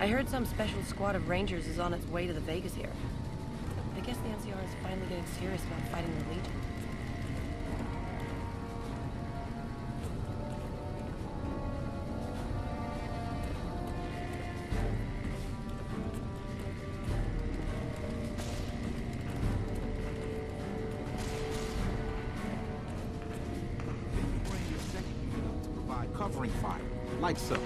I heard some special squad of Rangers is on its way to the Vegas area. I guess the NCR is finally getting serious about fighting the Legion. Bring your second unit up to provide covering fire, like so.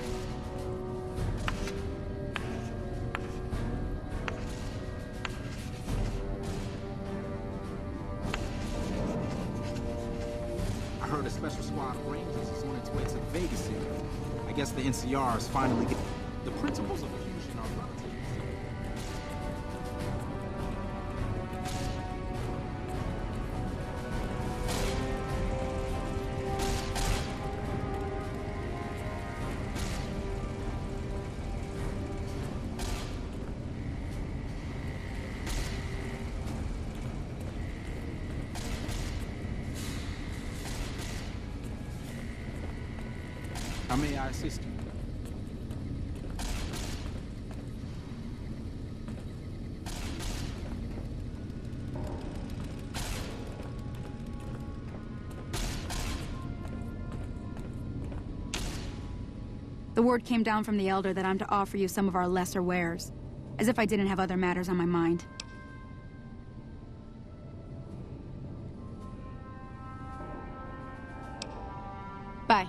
I heard a special squad of Rangers is on its way to the Vegas area. I guess the NCR is finally getting... The principles of fusion are relatively simple. How may I assist you? The word came down from the Elder that I'm to offer you some of our lesser wares. As if I didn't have other matters on my mind. Bye.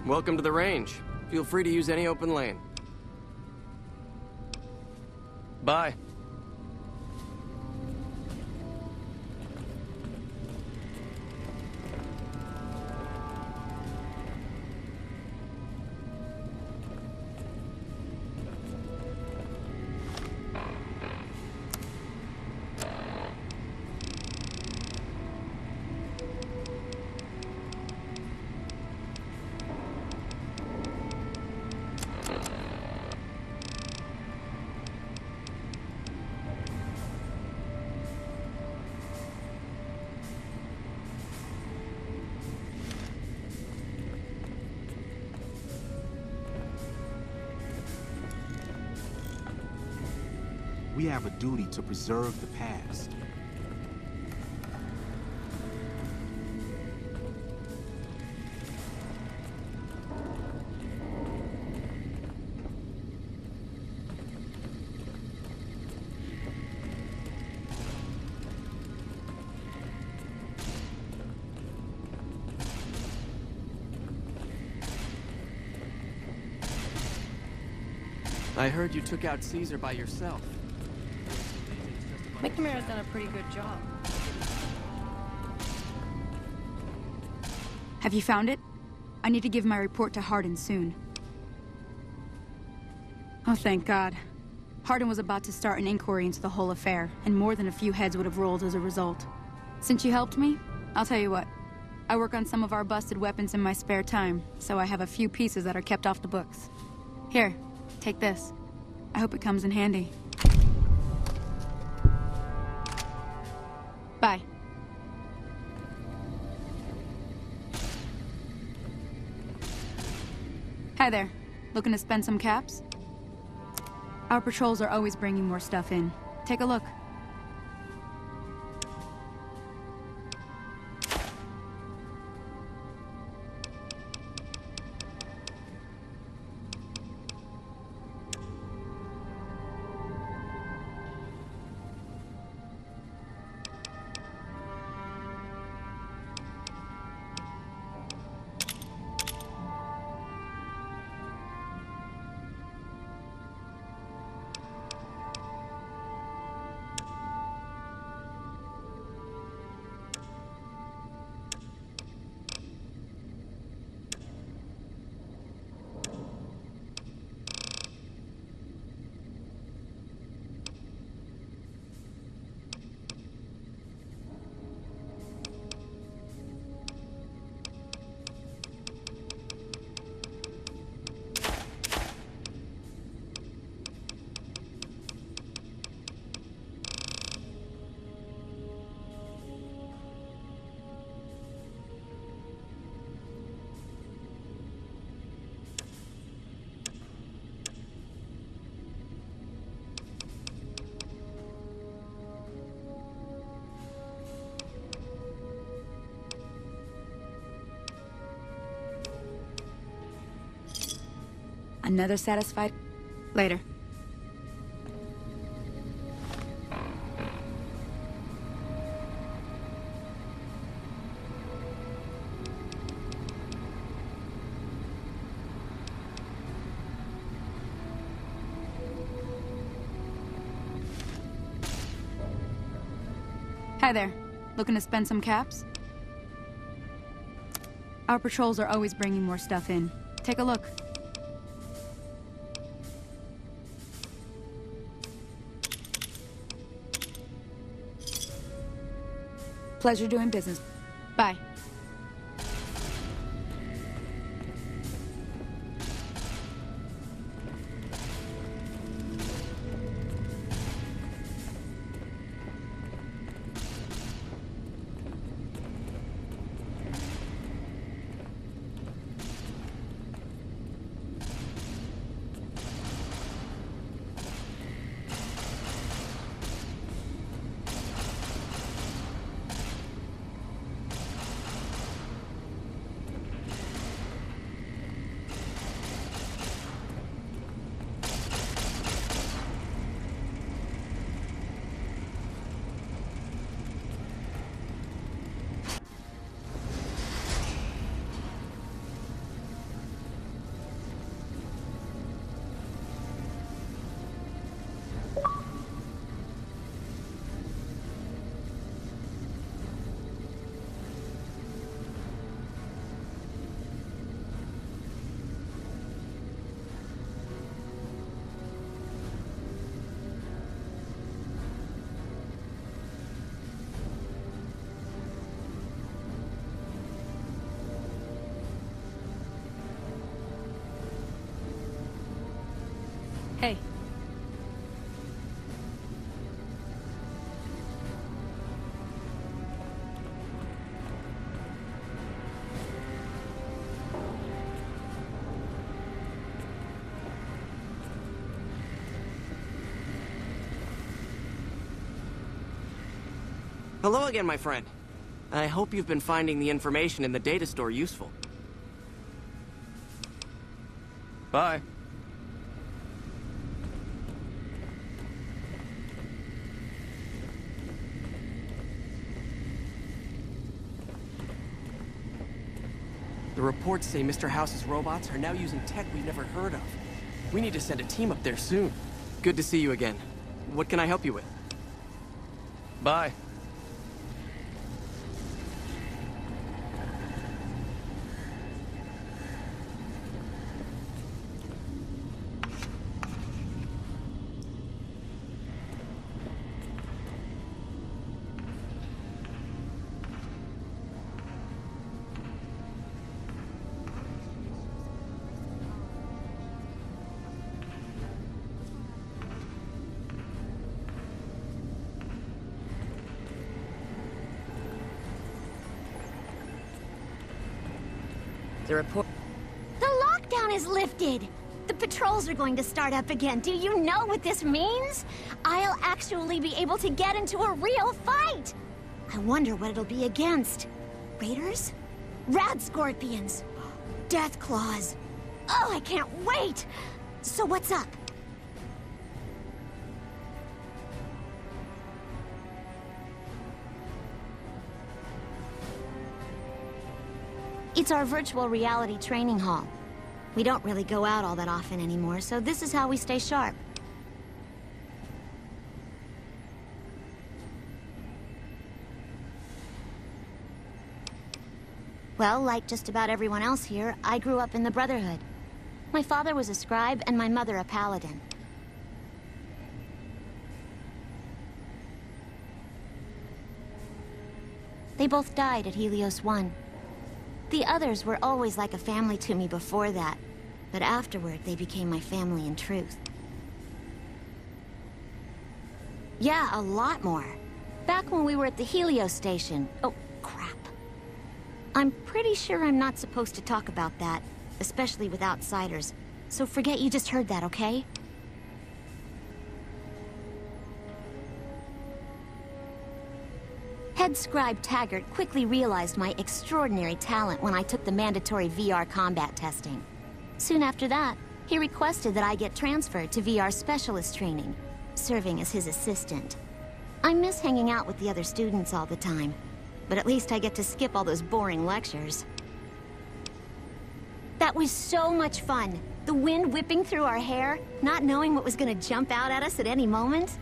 Welcome to the range. Feel free to use any open lane. Bye. We have a duty to preserve the past. I heard you took out Caesar by yourself. McNamara's done a pretty good job. Have you found it? I need to give my report to Hardin soon. Oh, thank God. Hardin was about to start an inquiry into the whole affair, and more than a few heads would have rolled as a result. Since you helped me, I'll tell you what. I work on some of our busted weapons in my spare time, so I have a few pieces that are kept off the books. Here, take this. I hope it comes in handy. Bye. Hi there. Looking to spend some caps? Our patrols are always bringing more stuff in. Take a look. Another satisfied... Later. Hi there. Looking to spend some caps? Our patrols are always bringing more stuff in. Take a look. Pleasure doing business. Bye. Hey. Hello again, my friend. I hope you've been finding the information in the data store useful. Bye. The reports say Mr. House's robots are now using tech we've never heard of. We need to send a team up there soon. Good to see you again. What can I help you with? Bye. The report... The lockdown is lifted! The patrols are going to start up again. Do you know what this means? I'll actually be able to get into a real fight! I wonder what it'll be against. Raiders? Rad Scorpions? Death Claws? Oh, I can't wait! So what's up? It's our virtual reality training hall. We don't really go out all that often anymore, so this is how we stay sharp. Well, like just about everyone else here, I grew up in the Brotherhood. My father was a scribe and my mother a paladin. They both died at Helios 1. The others were always like a family to me before that, but afterward they became my family in truth. Yeah, a lot more. Back when we were at the Helios station. Oh, crap. I'm pretty sure I'm not supposed to talk about that, especially with outsiders, so forget you just heard that, okay? Head scribe Taggart quickly realized my extraordinary talent when I took the mandatory VR combat testing. Soon after that, He requested that I get transferred to VR specialist training, serving as his assistant. I miss hanging out with the other students all the time, but at least I get to skip all those boring lectures. That was so much fun. The wind whipping through our hair, not knowing what was gonna jump out at us at any moment.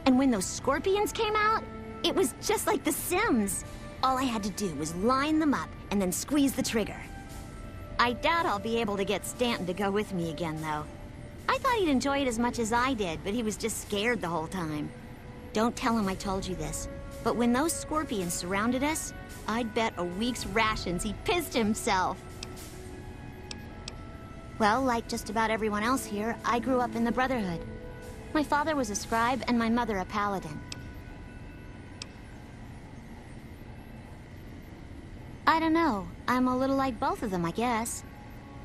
And when those scorpions came out, it was just like The Sims. All I had to do was line them up and then squeeze the trigger. I doubt I'll be able to get Stanton to go with me again, though. I thought he'd enjoy it as much as I did, but he was just scared the whole time. Don't tell him I told you this, but when those scorpions surrounded us, I'd bet a week's rations he pissed himself. Well, like just about everyone else here, I grew up in the Brotherhood. My father was a scribe and my mother a paladin. I don't know. I'm a little like both of them, I guess.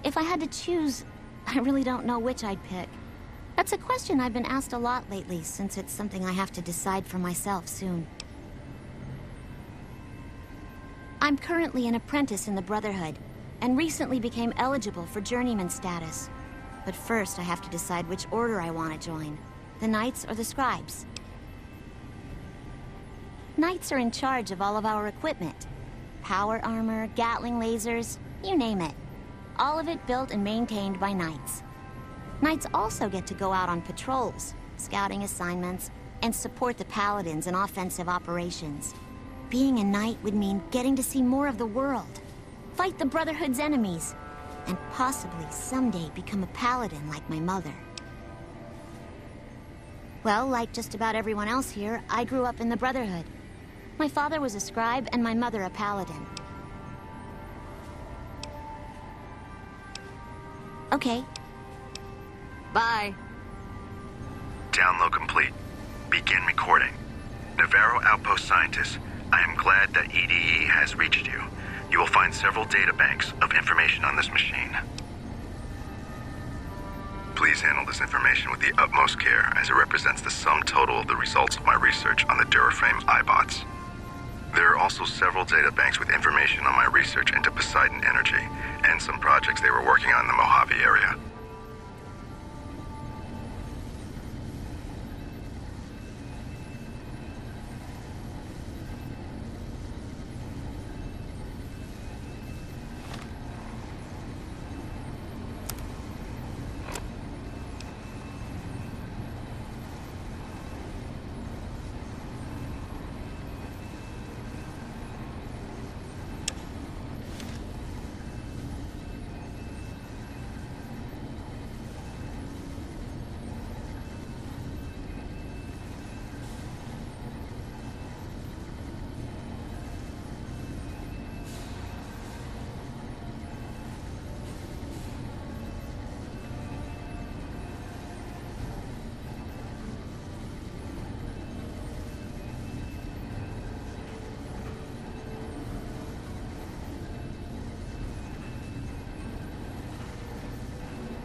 If I had to choose, I really don't know which I'd pick. That's a question I've been asked a lot lately, since it's something I have to decide for myself soon. I'm currently an apprentice in the Brotherhood, and recently became eligible for journeyman status. But first I have to decide which order I want to join, the Knights or the Scribes. Knights are in charge of all of our equipment. Power armor, Gatling lasers, you name it. All of it built and maintained by Knights. Knights also get to go out on patrols, scouting assignments, and support the Paladins in offensive operations. Being a Knight would mean getting to see more of the world, fight the Brotherhood's enemies, and possibly someday become a Paladin like my mother. Well, like just about everyone else here, I grew up in the Brotherhood. My father was a scribe and my mother a paladin. Okay. Bye. Download complete. Begin recording. Navarro Outpost Scientist, I am glad that EDE has reached you. You will find several data banks of information on this machine. Please handle this information with the utmost care, as it represents the sum total of the results of my research on the Duraframe iBots. There are also several data banks with information on my research into Poseidon Energy, and some projects they were working on in the Mojave area.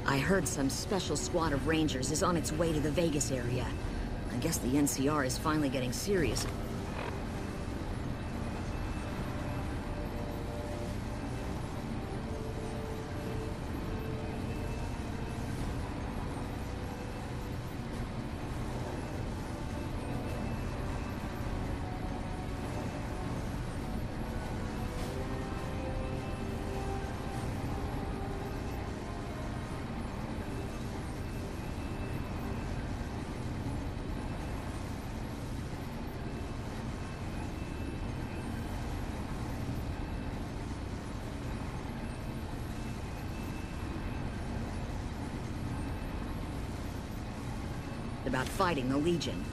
I heard some special squad of Rangers is on its way to the Vegas area. I guess the NCR is finally getting serious. About fighting the Legion.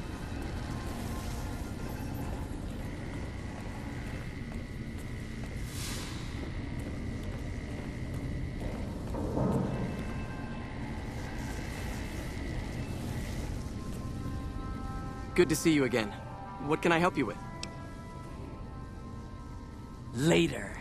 Good to see you again. What can I help you with? Later.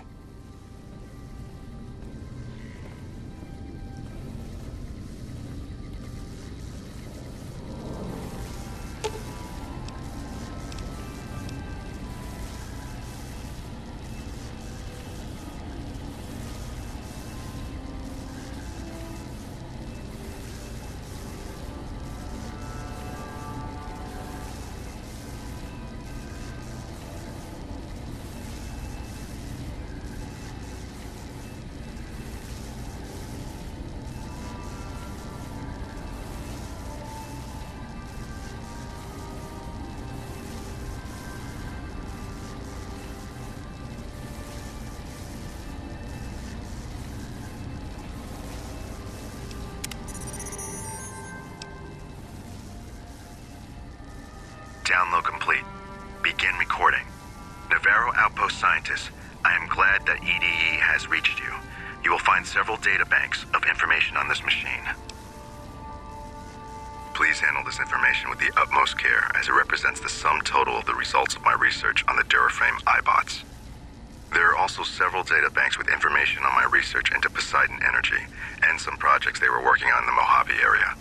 outpost scientist. I am glad that EDE has reached you. You will find several data banks of information on this machine. Please handle this information with the utmost care, as it represents the sum total of the results of my research on the Duraframe iBots. There are also several data banks with information on my research into Poseidon Energy, and some projects they were working on in the Mojave area.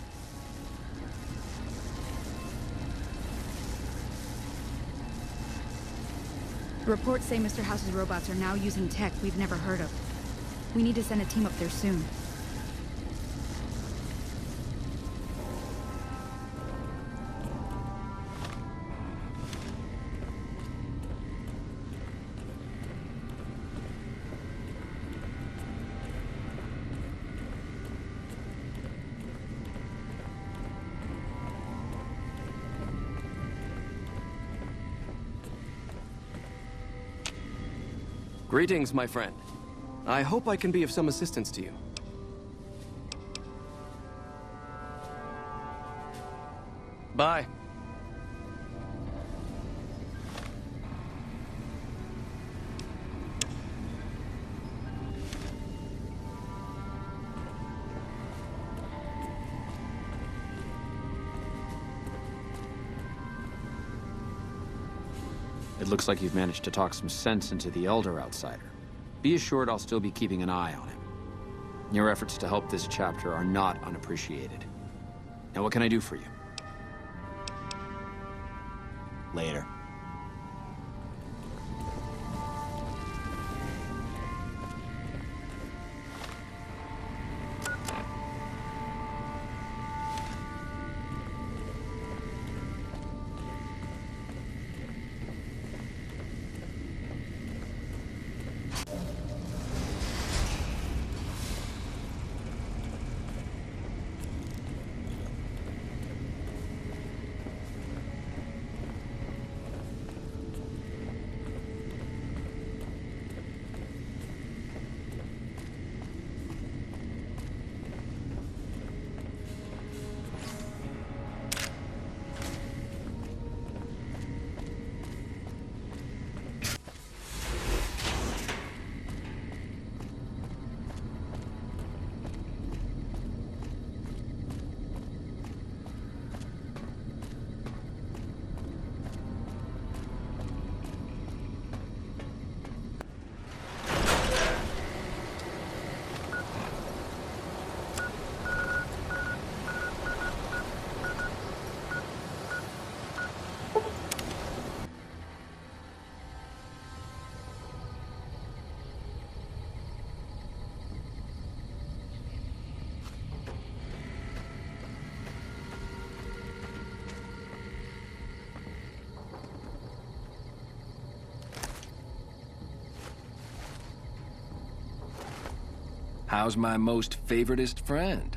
Reports say Mr. House's robots are now using tech we've never heard of. We need to send a team up there soon. Greetings, my friend. I hope I can be of some assistance to you. Bye. It looks like you've managed to talk some sense into the Elder Outsider. Be assured I'll still be keeping an eye on him. Your efforts to help this chapter are not unappreciated. Now what can I do for you? Later. How's my most favoritist friend?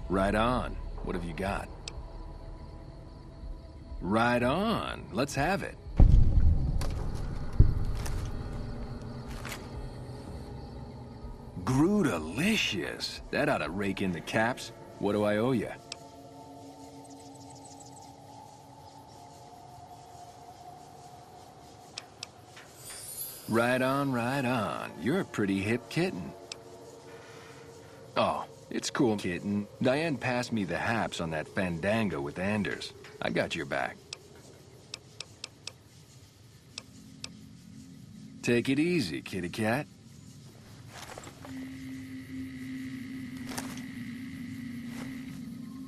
Right on. What have you got? Right on. Let's have it. Grootalicious. That ought to rake in the caps. What do I owe you? Right on, right on. You're a pretty hip kitten. Oh, it's cool, kitten. Diane passed me the haps on that fandango with Anders. I got your back. Take it easy, kitty cat.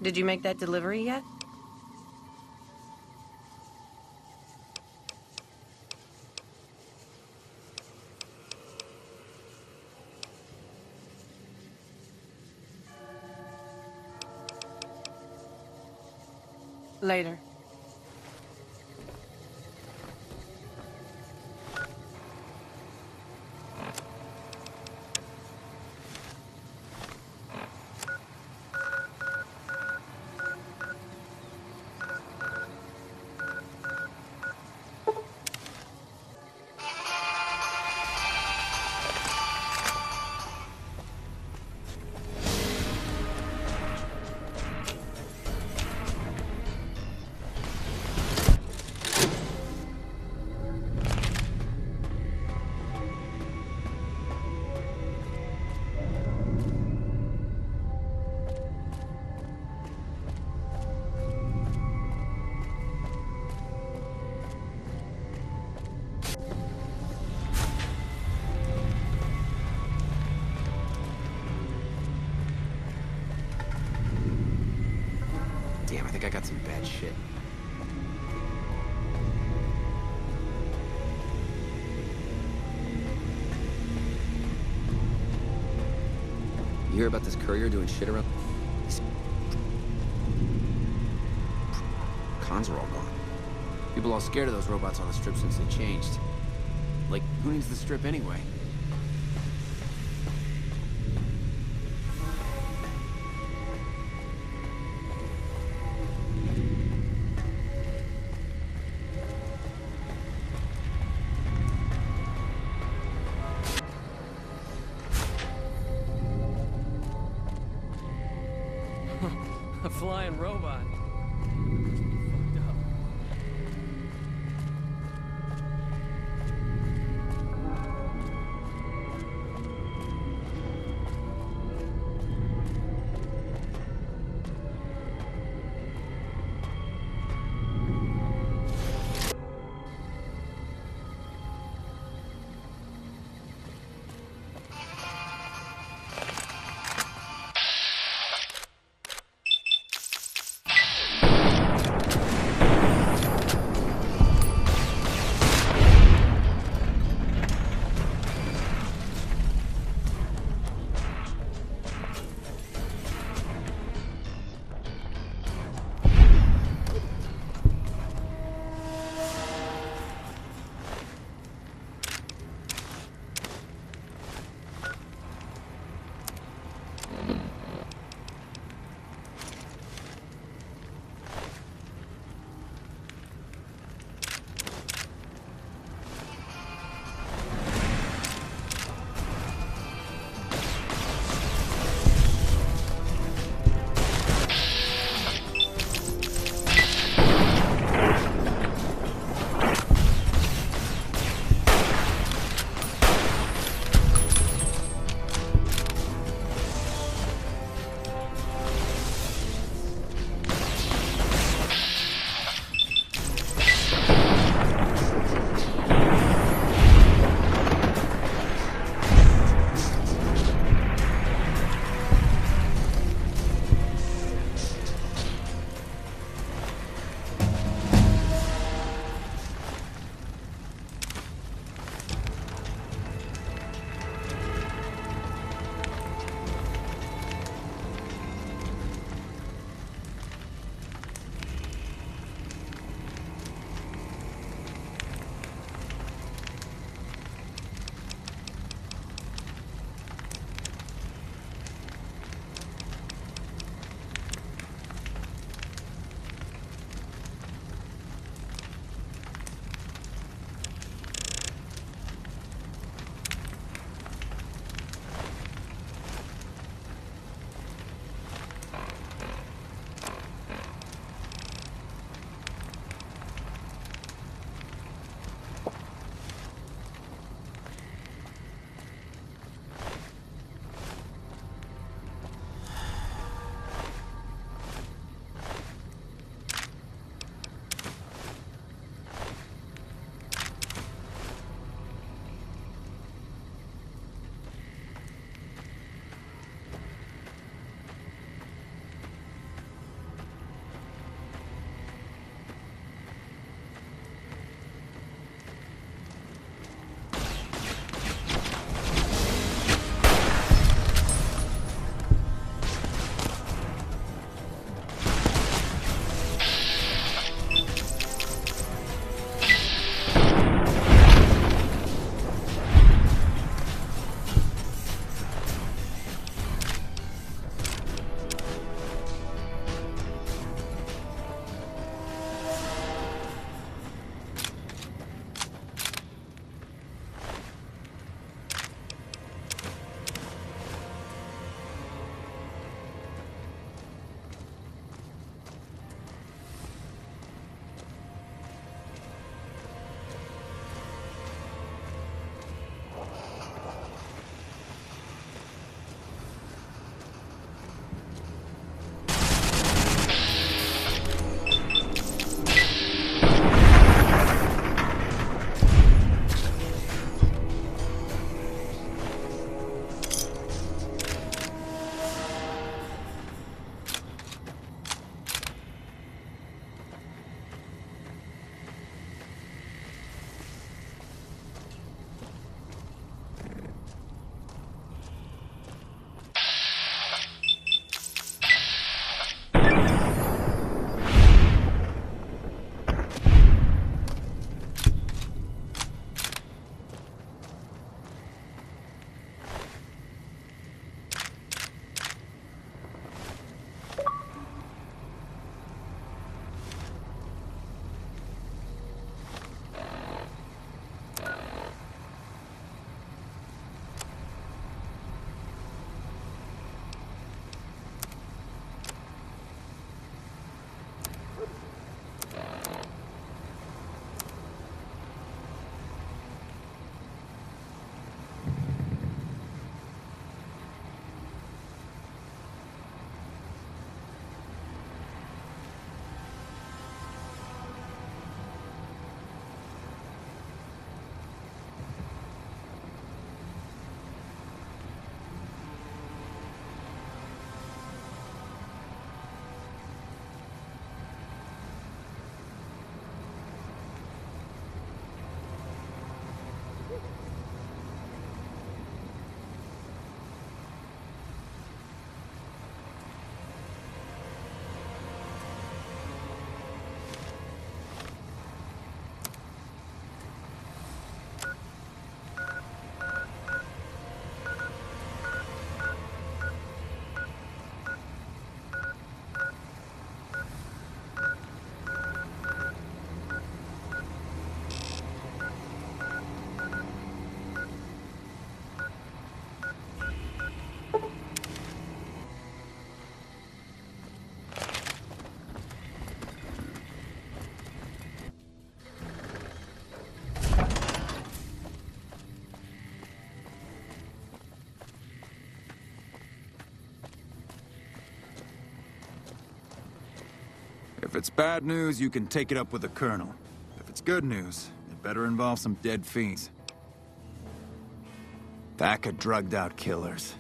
Did you make that delivery yet? Later. think I got some bad shit. You hear about this courier doing shit around? These cons are all gone. People all scared of those robots on the strip since they changed. Like, who needs the strip anyway? A flying robot. Fucked up. If it's bad news, you can take it up with the Colonel. If it's good news, it better involve some dead fiends. Pack of drugged-out killers.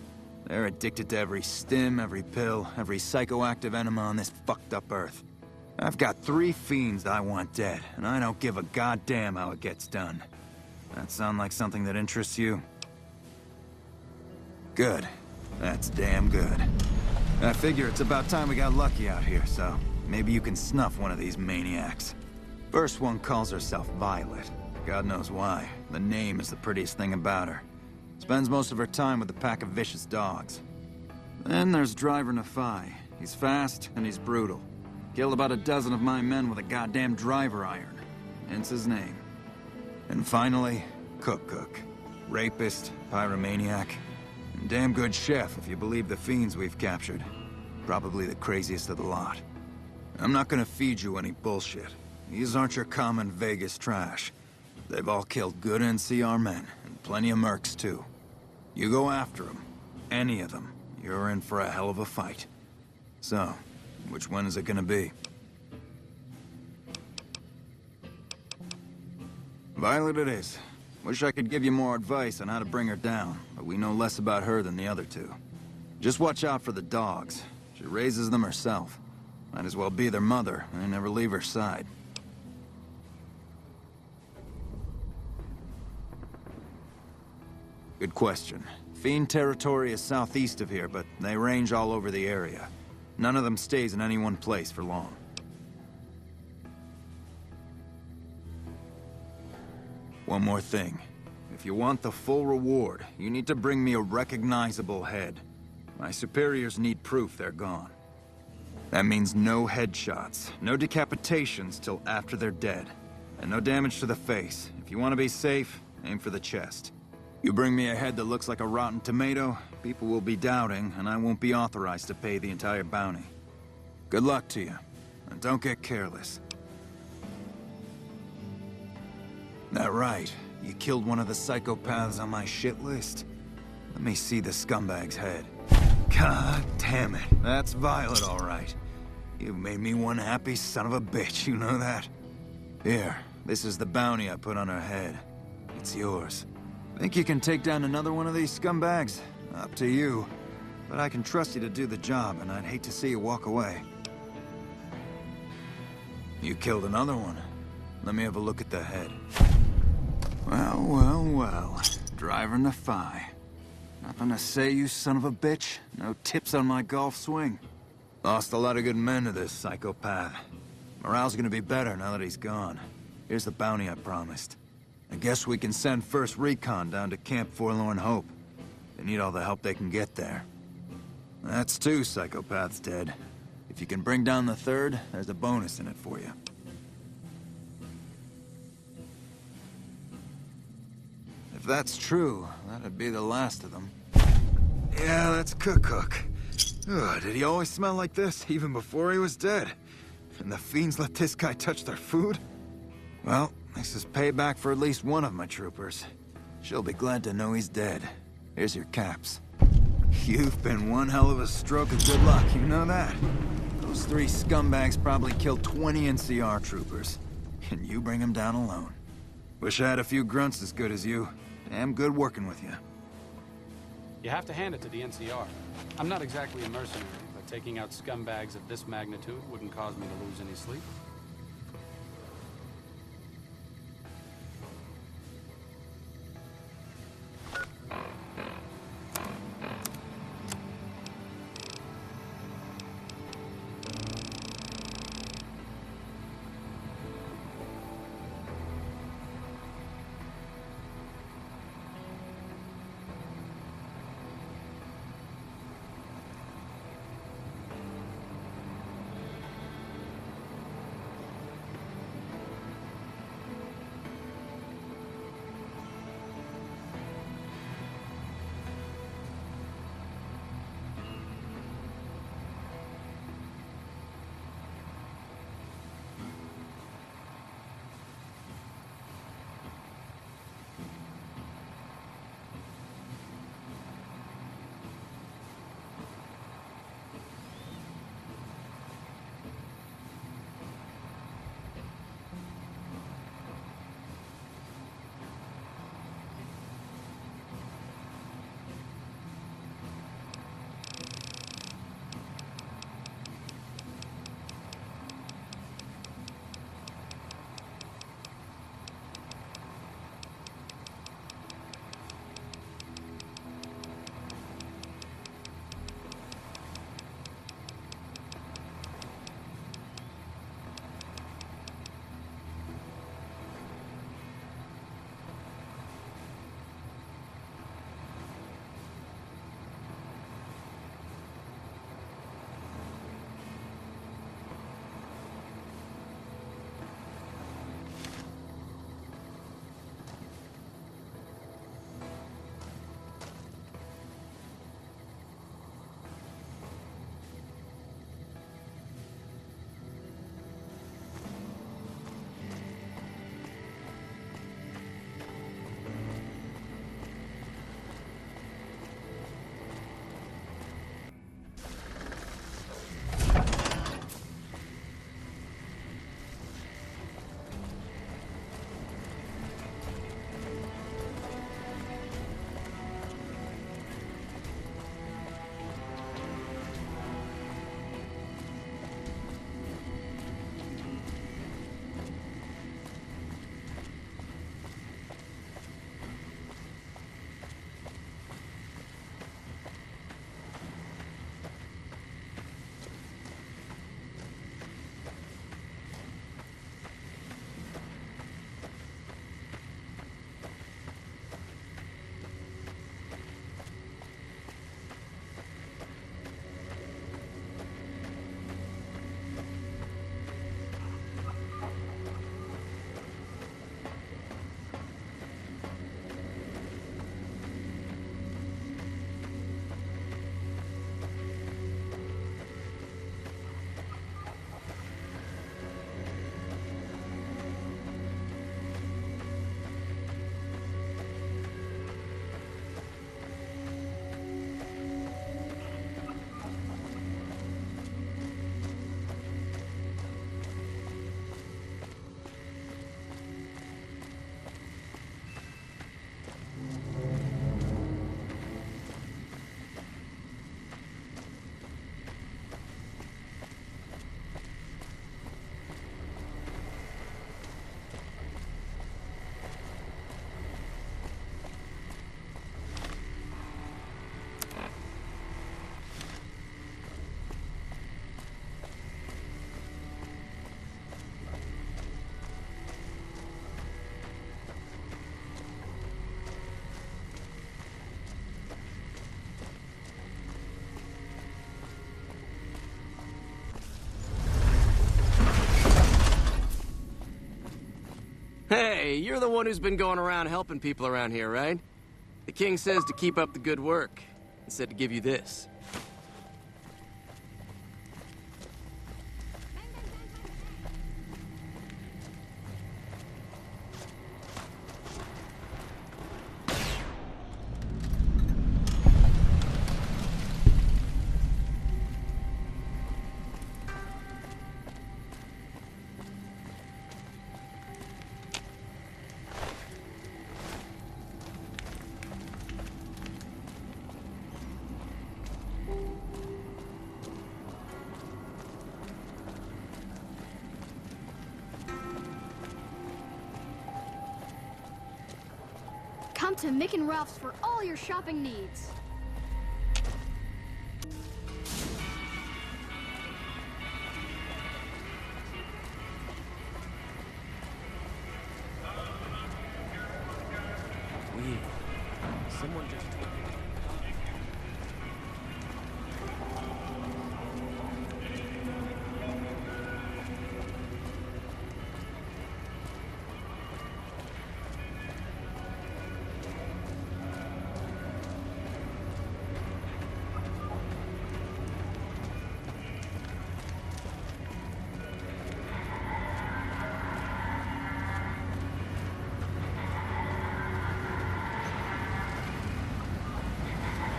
They're addicted to every stim, every pill, every psychoactive enema on this fucked up Earth. I've got 3 fiends I want dead, and I don't give a goddamn how it gets done. That sound like something that interests you? Good. That's damn good. I figure it's about time we got lucky out here, so maybe you can snuff one of these maniacs. First one calls herself Violet. God knows why. The name is the prettiest thing about her. Spends most of her time with a pack of vicious dogs. Then there's Driver Nephi. He's fast and he's brutal. Killed about a dozen of my men with a goddamn driver iron. Hence his name. And finally, Cook. Rapist, pyromaniac, and damn good chef if you believe the fiends we've captured. Probably the craziest of the lot. I'm not gonna feed you any bullshit. These aren't your common Vegas trash. They've all killed good NCR men, and plenty of mercs too. You go after them, any of them, you're in for a hell of a fight. So, which one is it gonna be? Violet it is. Wish I could give you more advice on how to bring her down, but we know less about her than the other 2. Just watch out for the dogs. She raises them herself. Might as well be their mother, and never leave her side. Good question. Fiend territory is southeast of here, but they range all over the area. None of them stays in any one place for long. One more thing. If you want the full reward, you need to bring me a recognizable head. My superiors need proof they're gone. That means no headshots, no decapitations till after they're dead, and no damage to the face. If you want to be safe, aim for the chest. You bring me a head that looks like a rotten tomato, people will be doubting, and I won't be authorized to pay the entire bounty. Good luck to you, and don't get careless. That right, you killed one of the psychopaths on my shit list? Let me see the scumbag's head. God damn it, that's Violet all right. You've made me one happy son of a bitch, you know that? Here, this is the bounty I put on her head. It's yours. Think you can take down another one of these scumbags? Up to you. But I can trust you to do the job, and I'd hate to see you walk away. You killed another one. Let me have a look at the head. Well. Driver Nephi. Nothing to say, you son of a bitch? No tips on my golf swing? Lost a lot of good men to this psychopath. Morale's gonna be better now that he's gone. Here's the bounty I promised. I guess we can send first recon down to Camp Forlorn Hope. They need all the help they can get there. That's 2 psychopaths dead. If you can bring down the 3rd, there's a bonus in it for you. If that's true, that'd be the last of them. Yeah, that's Cook. Ugh, did he always smell like this, even before he was dead? And the fiends let this guy touch their food? Well, this is payback for at least one of my troopers. She'll be glad to know he's dead. Here's your caps. You've been one hell of a stroke of good luck, you know that? Those 3 scumbags probably killed 20 NCR troopers. And you bring them down alone. Wish I had a few grunts as good as you. Damn good working with you. You have to hand it to the NCR. I'm not exactly a mercenary, but taking out scumbags of this magnitude wouldn't cause me to lose any sleep. Hey, you're the one who's been going around helping people around here, right? The king says to keep up the good work, and said to give you this. Come to Mick and Ralph's for all your shopping needs. Weird. Someone just...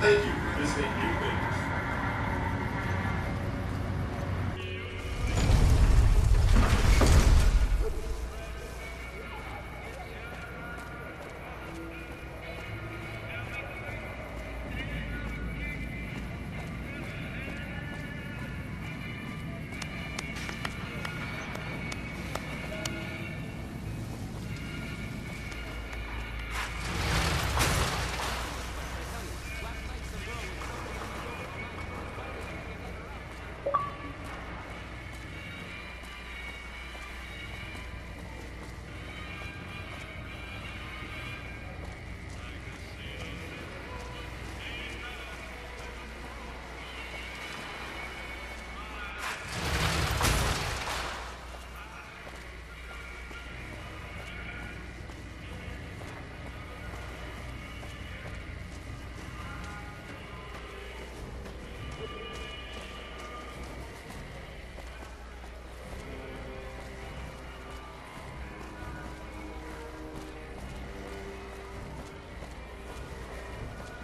Thank you for visiting New Vegas.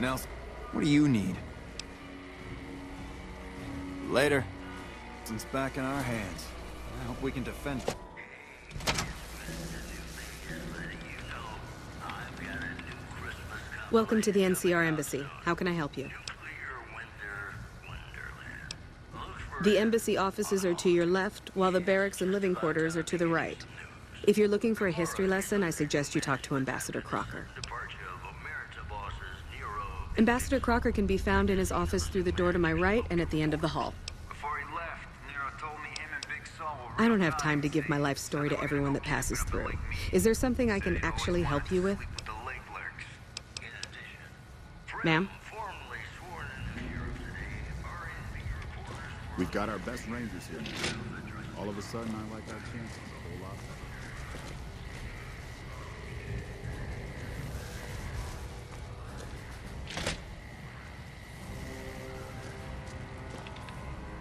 Nelson, what do you need? Later. It's back in our hands. I hope we can defend it. Welcome to the NCR Embassy. How can I help you? The embassy offices are to your left, while the barracks and living quarters are to the right. If you're looking for a history lesson, I suggest you talk to Ambassador Crocker. Ambassador Crocker can be found in his office through the door to my right and at the end of the hall. I don't have time to give my life story to everyone that passes through. Is there something I can actually help you with? Ma'am? We've got our best rangers here now. All of a sudden, I like our chances a whole lot better.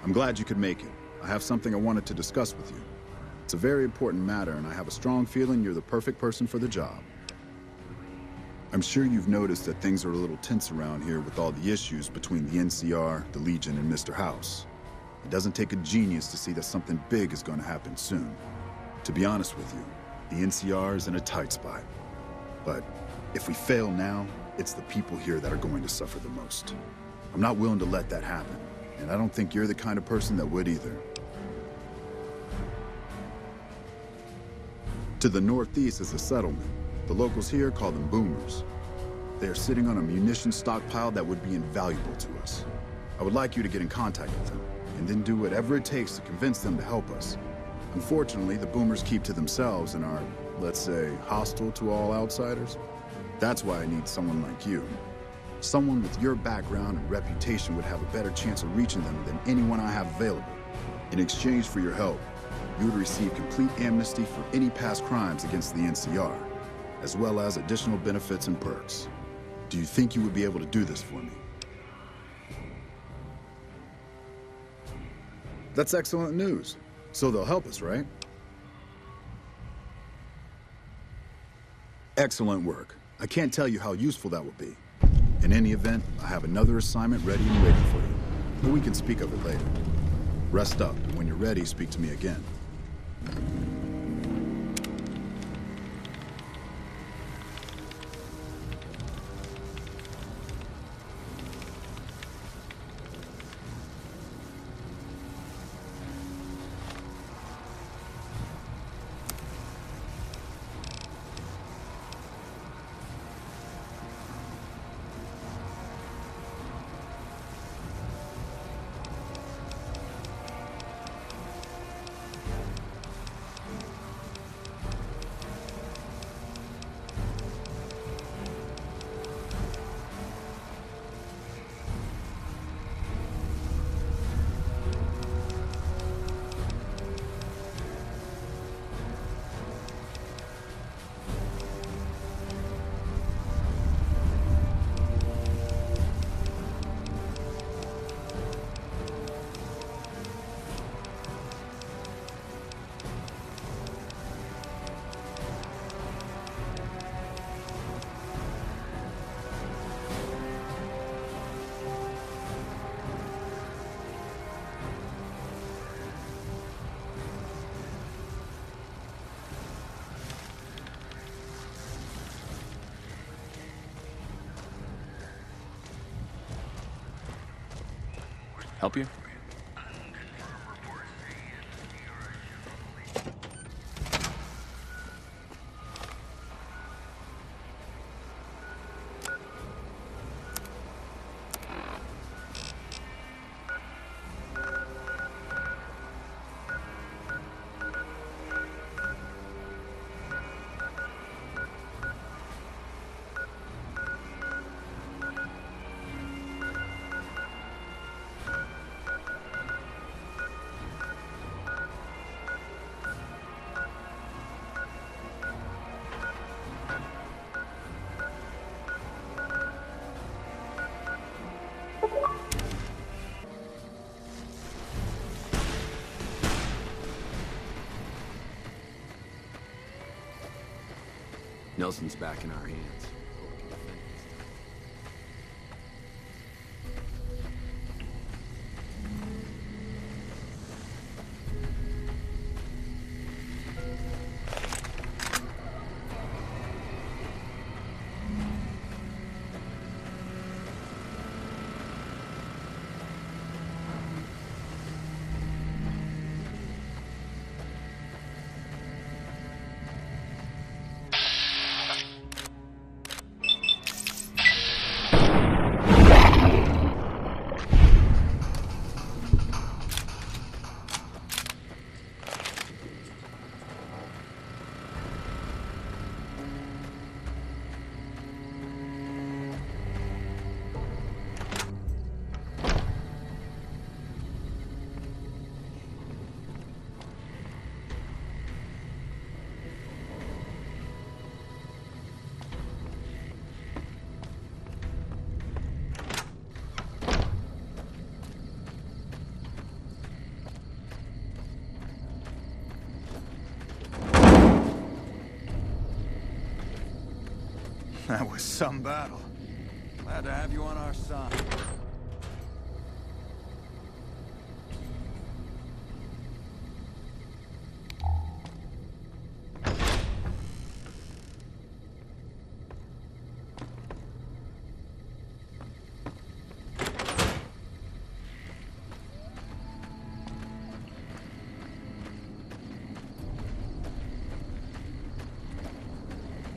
I'm glad you could make it. I have something I wanted to discuss with you. It's a very important matter, and I have a strong feeling you're the perfect person for the job. I'm sure you've noticed that things are a little tense around here with all the issues between the NCR, the Legion, and Mr. House. It doesn't take a genius to see that something big is going to happen soon. To be honest with you, the NCR is in a tight spot. But if we fail now, it's the people here that are going to suffer the most. I'm not willing to let that happen. And I don't think you're the kind of person that would either. To the northeast is a settlement. The locals here call them boomers. They are sitting on a munitions stockpile that would be invaluable to us. I would like you to get in contact with them, and then do whatever it takes to convince them to help us. Unfortunately, the boomers keep to themselves and are, let's say, hostile to all outsiders. That's why I need someone like you. Someone with your background and reputation would have a better chance of reaching them than anyone I have available. In exchange for your help, you would receive complete amnesty for any past crimes against the NCR. as well as additional benefits and perks. Do you think you would be able to do this for me? That's excellent news. So they'll help us, right? Excellent work. I can't tell you how useful that will be. In any event, I have another assignment ready and waiting for you. But we can speak of it later. Rest up, and when you're ready, speak to me again. Help you? Nelson's back in our hands. That was some battle. Glad to have you on our side.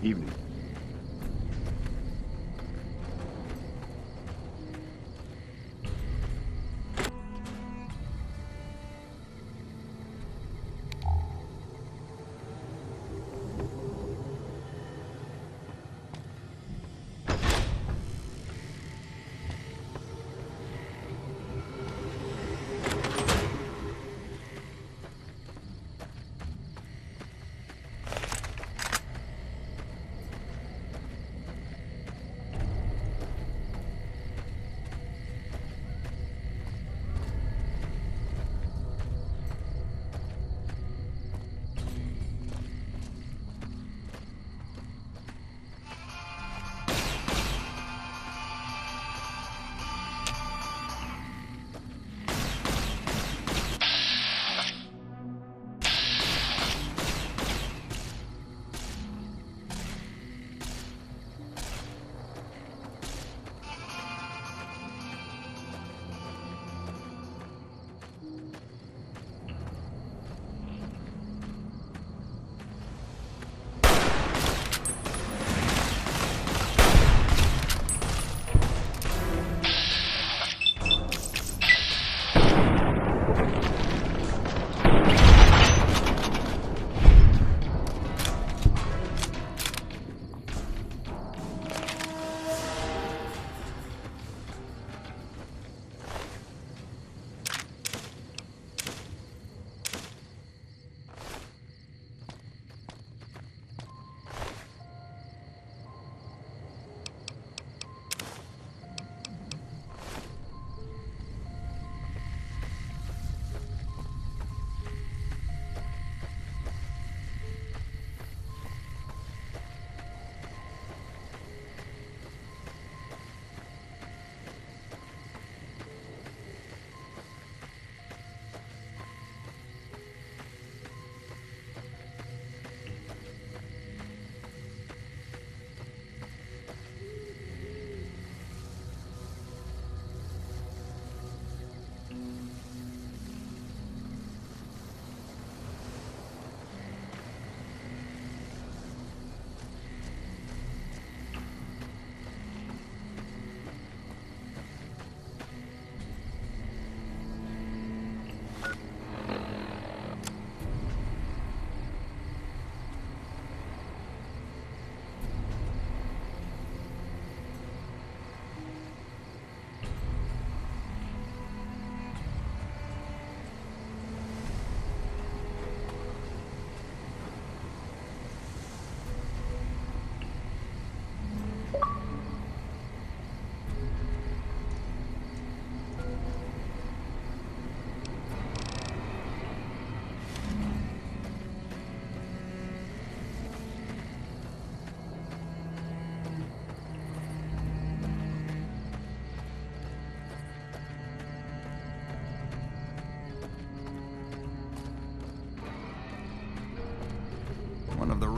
Evening.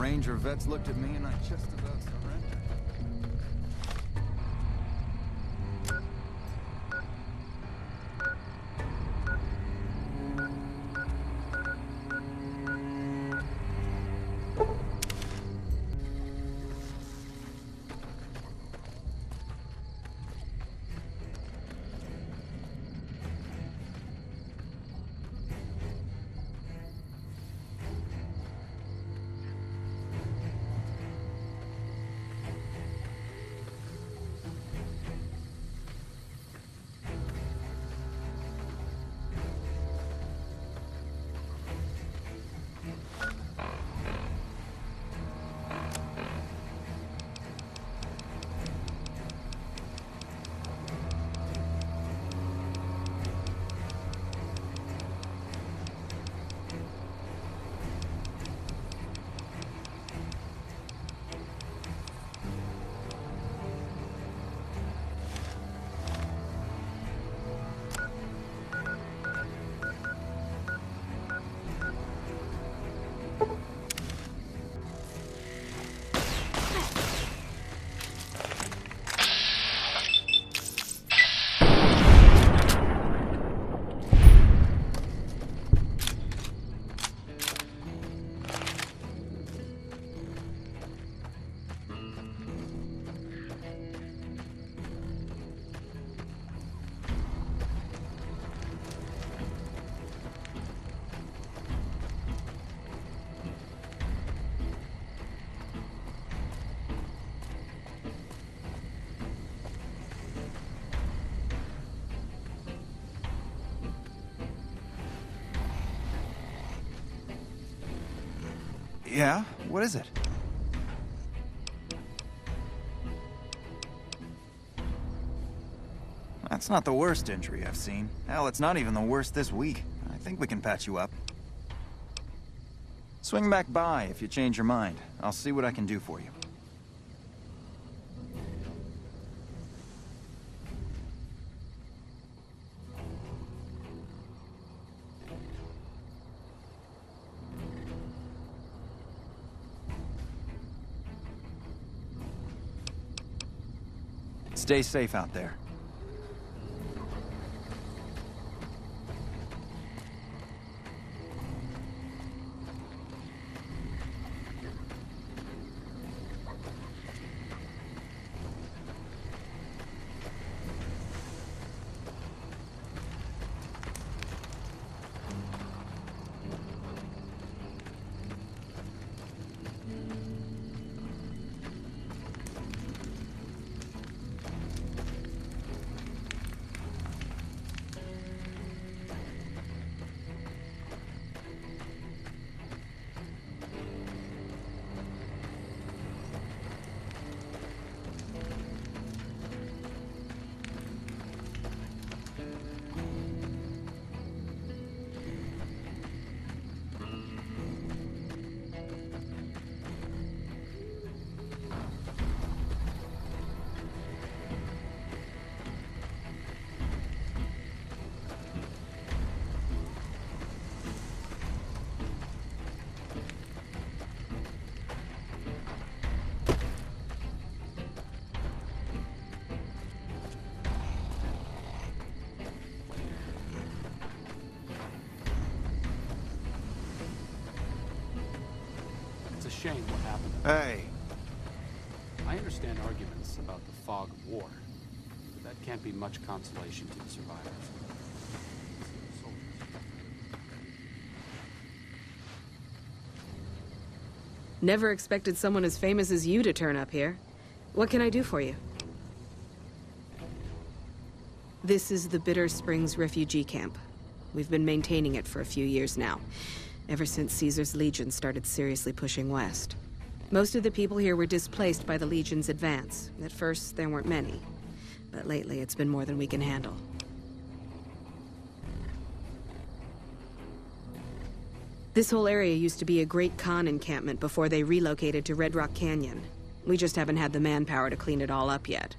Ranger vets looked at me and I just about surrendered. Yeah? What is it? That's not the worst injury I've seen. Hell, it's not even the worst this week. I think we can patch you up. Swing back by if you change your mind. I'll see what I can do for you. Stay safe out there. Shame what happened. Hey. I understand arguments about the fog of war, but that can't be much consolation to the survivors. Never expected someone as famous as you to turn up here. What can I do for you? This is the Bitter Springs refugee camp. We've been maintaining it for a few years now. Ever since Caesar's Legion started seriously pushing west. Most of the people here were displaced by the Legion's advance. At first, there weren't many. But lately, it's been more than we can handle. This whole area used to be a Great Khan encampment before they relocated to Red Rock Canyon. We just haven't had the manpower to clean it all up yet.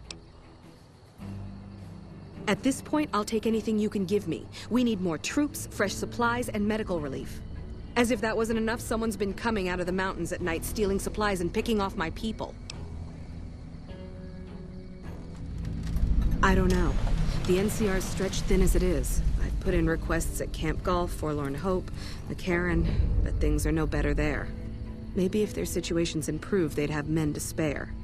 At this point, I'll take anything you can give me. We need more troops, fresh supplies, and medical relief. As if that wasn't enough, someone's been coming out of the mountains at night, stealing supplies and picking off my people. I don't know. The NCR's stretched thin as it is. I've put in requests at Camp Golf, Forlorn Hope, the Karen, but things are no better there. Maybe if their situations improve, they'd have men to spare.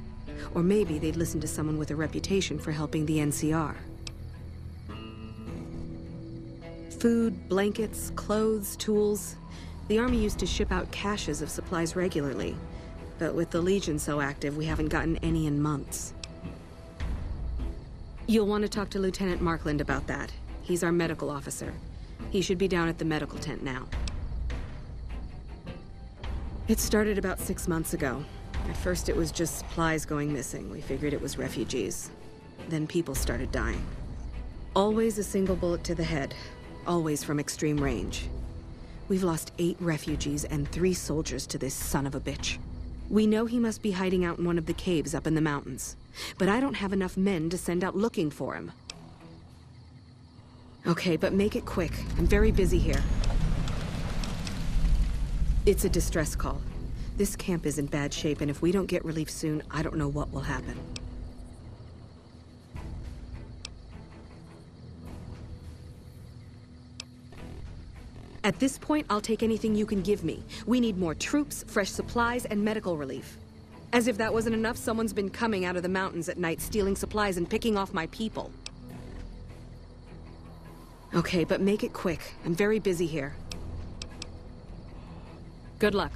Or maybe they'd listen to someone with a reputation for helping the NCR. Food, blankets, clothes, tools. The Army used to ship out caches of supplies regularly. But with the Legion so active, we haven't gotten any in months. You'll want to talk to Lieutenant Markland about that. He's our medical officer. He should be down at the medical tent now. It started about 6 months ago. At first it was just supplies going missing. We figured it was refugees. Then people started dying. Always a single bullet to the head. Always from extreme range. We've lost 8 refugees and 3 soldiers to this son of a bitch. We know he must be hiding out in one of the caves up in the mountains. But I don't have enough men to send out looking for him. Okay, but make it quick. I'm very busy here. It's a distress call. This camp is in bad shape, and if we don't get relief soon, I don't know what will happen. At this point, I'll take anything you can give me. We need more troops, fresh supplies, and medical relief. As if that wasn't enough, someone's been coming out of the mountains at night, stealing supplies and picking off my people. Okay, but make it quick. I'm very busy here. Good luck.